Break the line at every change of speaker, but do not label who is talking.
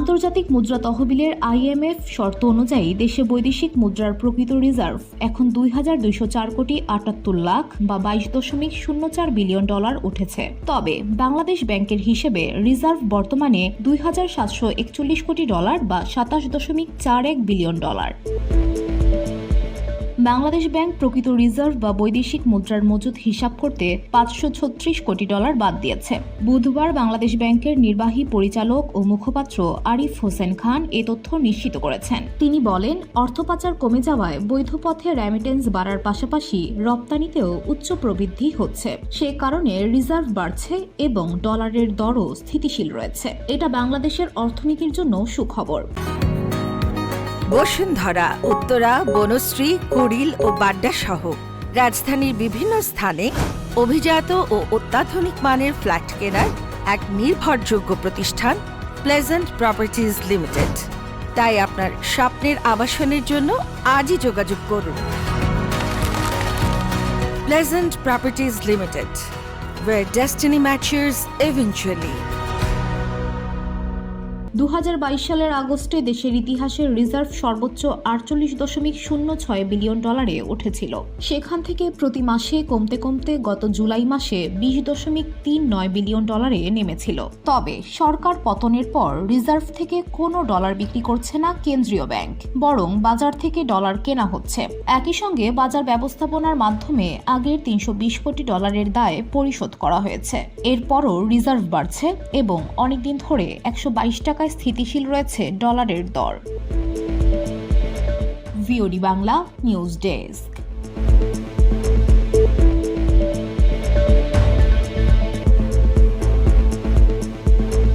আন্তর্জাতিক মুদ্রা তহবিলের IMF শর্ত অনুযায়ী দেশে বৈদেশিক মুদ্রার প্রকৃত রিজার্ভ এখন ২,২০৪ কোটি ৭৮ লাখ বা ২২.০৪ বিলিয়ন ডলার উঠেছে। তবে বাংলাদেশ ব্যাংকের হিসেবে রিজার্ভ বর্তমানে ২,৭৪১ কোটি ডলার বা ২৭.৪১ বিলিয়ন ডলার। বাংলাদেশ ব্যাংক প্রকৃত রিজার্ভ বা বৈদেশিক মুদ্রার মজুদ হিসাব করতে ৫৩৬ কোটি ডলার বাদ দিয়েছে। বুধবার বাংলাদেশ ব্যাংকের নির্বাহী পরিচালক ও মুখপাত্র আরিফ হোসেন খান এ তথ্য নিশ্চিত করেছেন। তিনি বলেন, অর্থ পাচার কমে যাওয়ায় বৈধ পথে রেমিটেন্স বাড়ার পাশাপাশি রপ্তানিতেও উচ্চ প্রবৃদ্ধি হচ্ছে। সে কারণে রিজার্ভ বাড়ছে এবং ডলারের দরও স্থিতিশীল রয়েছে। এটা বাংলাদেশের অর্থনীতির জন্য সুখবর।
বসুন্ধরা, উত্তরা, বনশ্রী, কুড়িল ও বাড্ডা সহ রাজধানীর বিভিন্ন স্থানে অভিজাত ও অত্যাধুনিক মানের ফ্ল্যাট কেনার এক নির্ভরযোগ্য প্রতিষ্ঠান প্লেজেন্ট প্রপার্টিজ লিমিটেড। তাই আপনার স্বপ্নের আবাসনের জন্য আজই যোগাযোগ করুন। Pleasant properties limited, where destiny matches eventually।
২০২২ সালের আগস্টে দেশের ইতিহাসের রিজার্ভ সর্বোচ্চ ৪৮.০৬ বিলিয়ন ডলারে উঠেছিল। সেখান থেকে প্রতি মাসে কমতে কমতে গত জুলাই মাসে ২০.৩৯ বিলিয়ন ডলারে নেমেছিল। তবে সরকার পতনের পর রিজার্ভ থেকে কোনো ডলার বিক্রি করছে না কেন্দ্রীয় ব্যাংক, বরং বাজার থেকে ডলার কেনা হচ্ছে। একই সঙ্গে বাজার ব্যবস্থাপনার মাধ্যমে আগের ৩২০ কোটি ডলারের দায় পরিশোধ করা হয়েছে। এরপরও রিজার্ভ বাড়ছে এবং অনেকদিন ধরে ১২২ টাকায় স্থিতিশীল রয়েছে ডলারের দর। VOD Bangla news desk.